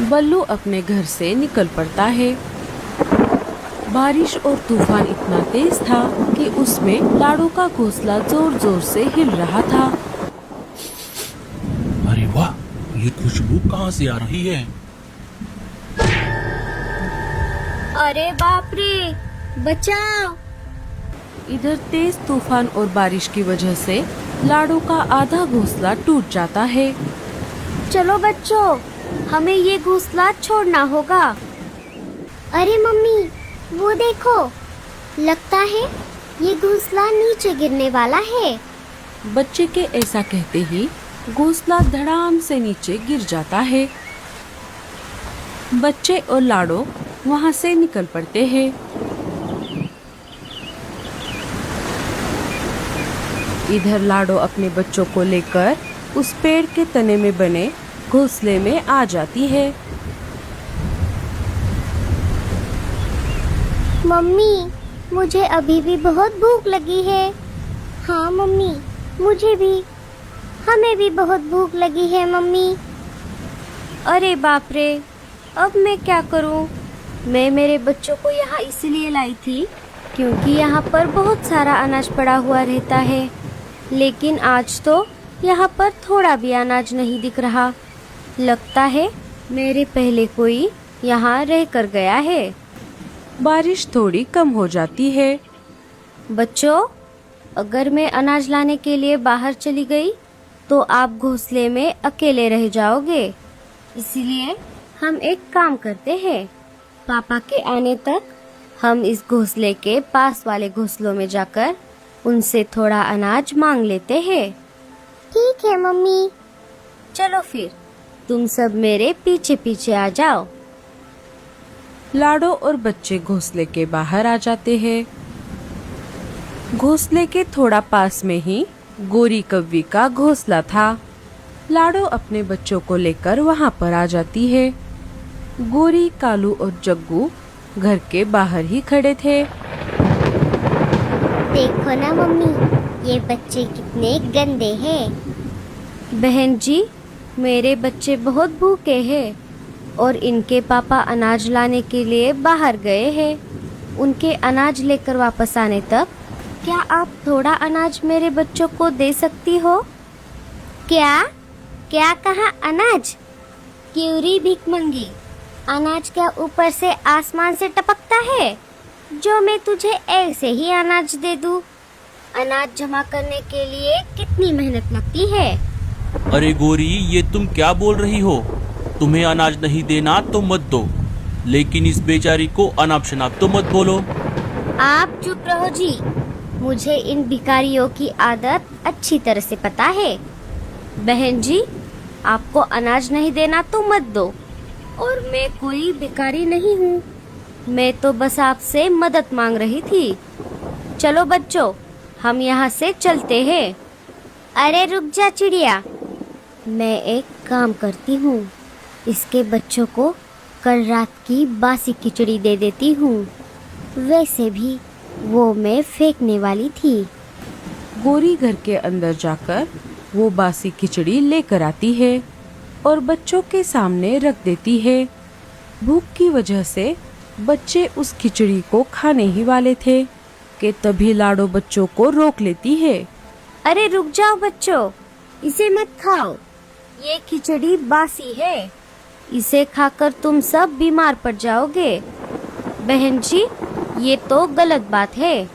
बल्लू अपने घर से निकल पड़ता है। बारिश और तूफान इतना तेज था कि उसमें लाडो का घोंसला जोर जोर से हिल रहा था। अरे वाह, ये खुशबू कहाँ से आ रही है? अरे बाप रे, बचाओ! इधर तेज तूफान और बारिश की वजह से लाडो का आधा घोंसला टूट जाता है। चलो बच्चों, हमें ये घोंसला छोड़ना होगा। अरे मम्मी, वो देखो, लगता है ये घोंसला नीचे गिरने वाला है। बच्चे के ऐसा कहते ही घोंसला धड़ाम से नीचे गिर जाता है। बच्चे और लाडो वहां से निकल पड़ते हैं। इधर लाडो अपने बच्चों को लेकर उस पेड़ के तने में बने घोंसले में आ जाती है। मम्मी, मुझे अभी भी बहुत भूख लगी है। हाँ मम्मी, मुझे भी। हमें भी बहुत भूख लगी है मम्मी। अरे बाप रे, अब मैं क्या करूं? मैं मेरे बच्चों को यहाँ इसलिए लाई थी क्योंकि यहाँ पर बहुत सारा अनाज पड़ा हुआ रहता है, लेकिन आज तो यहाँ पर थोड़ा भी अनाज नहीं दिख रहा। लगता है मेरे पहले कोई यहाँ रह कर गया है। बारिश थोड़ी कम हो जाती है। बच्चों, अगर मैं अनाज लाने के लिए बाहर चली गई तो आप घोंसले में अकेले रह जाओगे। इसलिए हम एक काम करते हैं, पापा के आने तक हम इस घोंसले के पास वाले घोंसलों में जाकर उनसे थोड़ा अनाज मांग लेते हैं। ठीक है मम्मी। चलो फिर, तुम सब मेरे पीछे पीछे आ जाओ। लाडो और बच्चे घोंसले के बाहर आ जाते हैं। घोंसले के थोड़ा पास में ही गोरी कव्वी का घोंसला था। लाडो अपने बच्चों को लेकर वहां पर आ जाती है। गोरी, कालू और जग्गू घर के बाहर ही खड़े थे। देखो ना मम्मी, ये बच्चे कितने गंदे हैं। बहन जी, मेरे बच्चे बहुत भूखे हैं और इनके पापा अनाज लाने के लिए बाहर गए हैं। उनके अनाज लेकर वापस आने तक क्या आप थोड़ा अनाज मेरे बच्चों को दे सकती हो? क्या क्या कहा? अनाज? क्यूरी भिखमंगी, अनाज क्या ऊपर से आसमान से टपकता है जो मैं तुझे ऐसे ही अनाज दे दूं? अनाज जमा करने के लिए कितनी मेहनत लगती है। अरे गोरी, ये तुम क्या बोल रही हो? तुम्हें अनाज नहीं देना तो मत दो, लेकिन इस बेचारी को अनाप शनाप तो मत बोलो। आप चुप रहो जी, मुझे इन भिखारियों की आदत अच्छी तरह से पता है। बहन जी, आपको अनाज नहीं देना तो मत दो, और मैं कोई भिखारी नहीं हूँ। मैं तो बस आपसे मदद मांग रही थी। चलो बच्चों, हम यहाँ से चलते हैं। अरे रुक जा चिड़िया, मैं एक काम करती हूँ, इसके बच्चों को कल रात की बासी खिचड़ी दे देती हूँ। वैसे भी वो मैं फेंकने वाली थी। गोरी घर के अंदर जाकर वो बासी खिचड़ी लेकर आती है और बच्चों के सामने रख देती है। भूख की वजह से बच्चे उस खिचड़ी को खाने ही वाले थे कि तभी लाडो बच्चों को रोक लेती है। अरे रुक जाओ बच्चों, इसे मत खाओ, ये खिचड़ी बासी है। इसे खाकर तुम सब बीमार पड़ जाओगे। बहन जी, ये तो गलत बात है।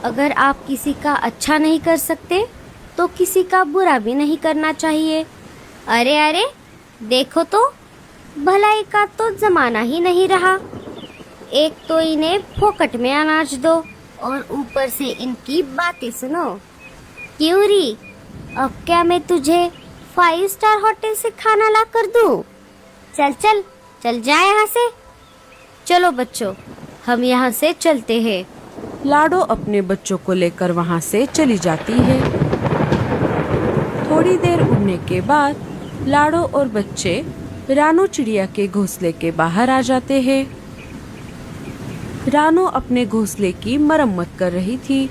अगर आप किसी का अच्छा नहीं कर सकते तो किसी का बुरा भी नहीं करना चाहिए। अरे अरे, देखो तो, भलाई का तो जमाना ही नहीं रहा। एक तो इन्हें फोकट में अनाज दो और ऊपर से इनकी बातें सुनो। क्यूरी, अब क्या मैं तुझे 5 स्टार होटल से खाना ला कर दूं? चल चल चल जा यहाँ से। चलो बच्चों, हम यहाँ से चलते हैं। लाडो अपने बच्चों को लेकर वहाँ से चली जाती है। थोड़ी देर उड़ने के बाद लाडो और बच्चे रानो चिड़िया के घोंसले के बाहर आ जाते हैं। रानो अपने घोंसले की मरम्मत कर रही थी।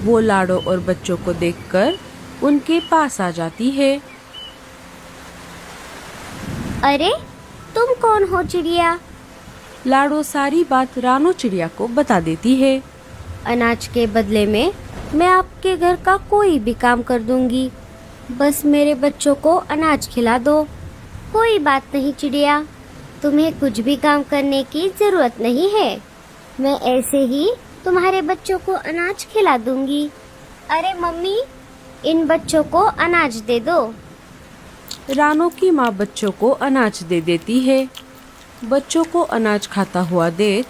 वो लाडो और बच्चों को देखकर उनके पास आ जाती है। अरे, तुम कौन हो चिड़िया? लाडो सारी बात रानो चिड़िया को बता देती है। अनाज के बदले में मैं आपके घर का कोई भी काम कर दूंगी, बस मेरे बच्चों को अनाज खिला दो। कोई बात नहीं चिड़िया, तुम्हें कुछ भी काम करने की जरूरत नहीं है, मैं ऐसे ही तुम्हारे बच्चों को अनाज खिला दूंगी। अरे मम्मी, इन बच्चों को अनाज दे दो। रानो की माँ बच्चों को अनाज दे देती है। बच्चों को अनाज खाता हुआ देख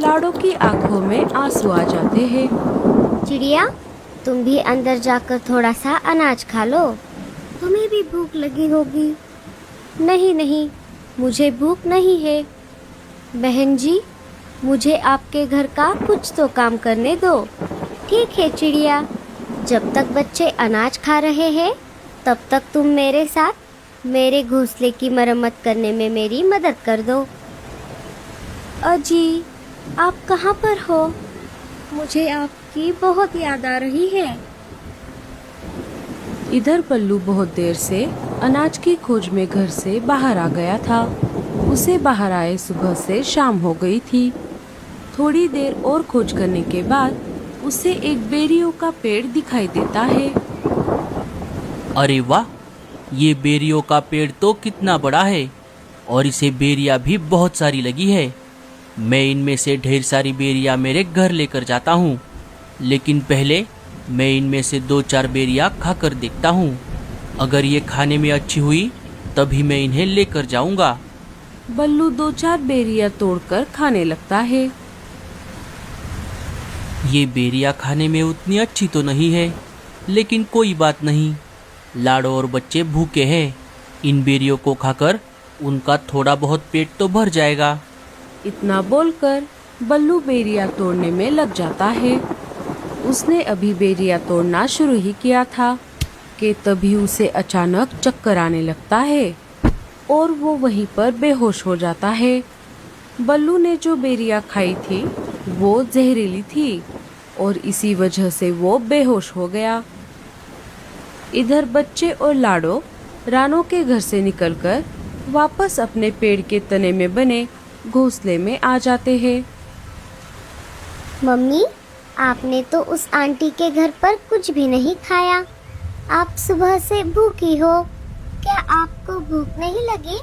लाडो की आंखों में आंसू आ जाते हैं। चिड़िया, तुम भी अंदर जाकर थोड़ा सा अनाज खा लो, तुम्हें भी भूख लगी होगी। नहीं नहीं, मुझे भूख नहीं है। बहन जी, मुझे आपके घर का कुछ तो काम करने दो। ठीक है चिड़िया, जब तक बच्चे अनाज खा रहे हैं तब तक तुम मेरे साथ मेरे घोंसले की मरम्मत करने में मेरी मदद कर दो। अजी, आप कहाँ पर हो? मुझे आपकी बहुत याद आ रही है। इधर बल्लू बहुत देर से अनाज की खोज में घर से बाहर आ गया था। उसे बाहर आए सुबह से शाम हो गई थी। थोड़ी देर और खोज करने के बाद उसे एक बेरियों का पेड़ दिखाई देता है। अरे वाह, ये बेरियों का पेड़ तो कितना बड़ा है और इसे बेरियां भी बहुत सारी लगी है। मैं इनमें से ढेर सारी बेरियां मेरे घर लेकर जाता हूँ, लेकिन पहले मैं इनमें से 2-4 बेरियां खाकर देखता हूँ। अगर ये खाने में अच्छी हुई तभी मैं इन्हें लेकर जाऊंगा। बल्लू 2-4 बेरियां तोड़कर खाने लगता है। ये बेरियां खाने में उतनी अच्छी तो नहीं है, लेकिन कोई बात नहीं, लाडो और बच्चे भूखे हैं। इन बेरियों को खाकर उनका थोड़ा बहुत पेट तो भर जाएगा। इतना बोलकर बल्लू बेरियां तोड़ने में लग जाता है। उसने अभी बेरियां तोड़ना शुरू ही किया था कि तभी उसे अचानक चक्कर आने लगता है और वो वहीं पर बेहोश हो जाता है। बल्लू ने जो बेरियां खाई थी वो जहरीली थी और इसी वजह से वो बेहोश हो गया। इधर बच्चे और लाडो रानो के घर से निकलकर वापस अपने पेड़ के तने में बने घोंसले में आ जाते हैं। मम्मी, आपने तो उस आंटी के घर पर कुछ भी नहीं खाया। आप सुबह से भूखी हो, क्या आपको भूख नहीं लगी?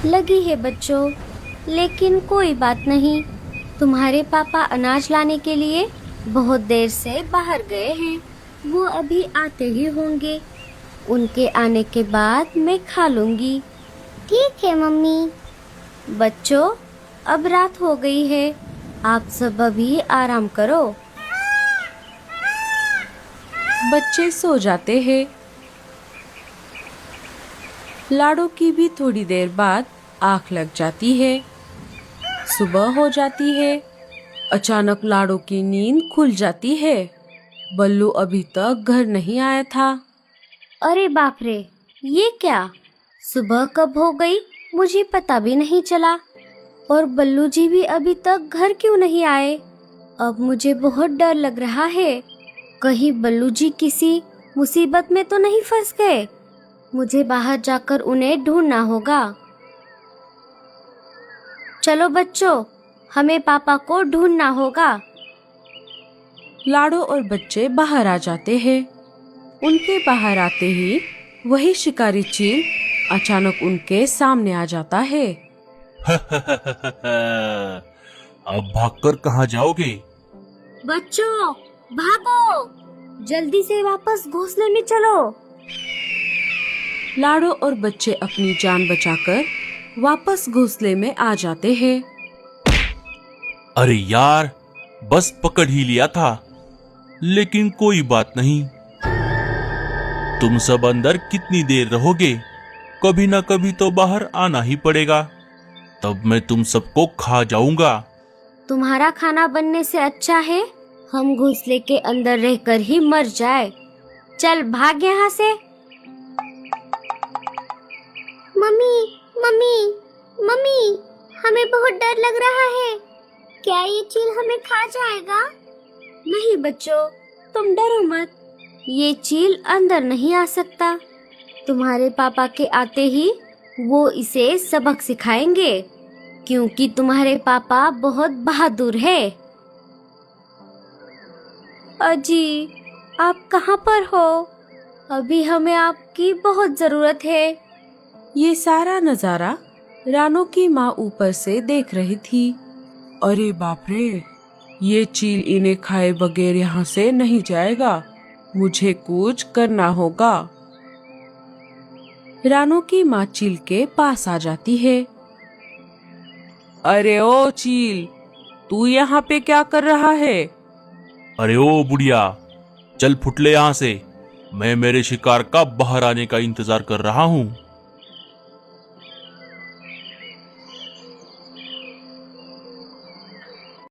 लगी है बच्चों, लेकिन कोई बात नहीं, तुम्हारे पापा अनाज लाने के लिए बहुत देर से बाहर गए हैं, वो अभी आते ही होंगे। उनके आने के बाद मैं खा लूंगी। ठीक है मम्मी। बच्चों, अब रात हो गई है, आप सब अभी आराम करो। बच्चे सो जाते हैं। लाडो की भी थोड़ी देर बाद आँख लग जाती है। सुबह हो जाती है। अचानक लाडो की नींद खुल जाती है। बल्लू अभी तक घर नहीं आया था। अरे बाप रे, ये क्या? सुबह कब हो गई मुझे पता भी नहीं चला, और बल्लू जी भी अभी तक घर क्यों नहीं आए? अब मुझे बहुत डर लग रहा है, कहीं बल्लू जी किसी मुसीबत में तो नहीं फंस गए। मुझे बाहर जाकर उन्हें ढूंढना होगा। चलो बच्चों, हमें पापा को ढूंढना होगा। लाडो और बच्चे बाहर आ जाते हैं। उनके बाहर आते ही वही शिकारी चील अचानक उनके सामने आ जाता है। अब भागकर कहाँ जाओगे? बच्चों, भागो, जल्दी से वापस घोंसले में चलो। लाडो और बच्चे अपनी जान बचाकर वापस घोंसले में आ जाते हैं। अरे यार, बस पकड़ ही लिया था, लेकिन कोई बात नहीं। तुम सब अंदर कितनी देर रहोगे? कभी ना कभी तो बाहर आना ही पड़ेगा, तब मैं तुम सबको खा जाऊंगा। तुम्हारा खाना बनने से अच्छा है हम घोंसले के अंदर रहकर ही मर जाए। चल भाग यहाँ से। मम्मी, मम्मी, मम्मी, हमें बहुत डर लग रहा है। क्या ये चील हमें खा जाएगा? नहीं बच्चों, तुम डरो मत, ये चील अंदर नहीं आ सकता। तुम्हारे पापा के आते ही वो इसे सबक सिखाएंगे, क्योंकि तुम्हारे पापा बहुत बहादुर है। अजी, आप कहाँ पर हो? अभी हमें आपकी बहुत जरूरत है। ये सारा नजारा रानो की माँ ऊपर से देख रही थी। अरे बाप रे, ये चील इन्हें खाए बगैर यहाँ से नहीं जाएगा। मुझे कुछ करना होगा। रानो की माँ चील के पास आ जाती है। अरे ओ चील, तू यहाँ पे क्या कर रहा है? अरे ओ बुढ़िया, चल फुटले यहाँ से। मैं मेरे शिकार का बाहर आने का इंतजार कर रहा हूँ।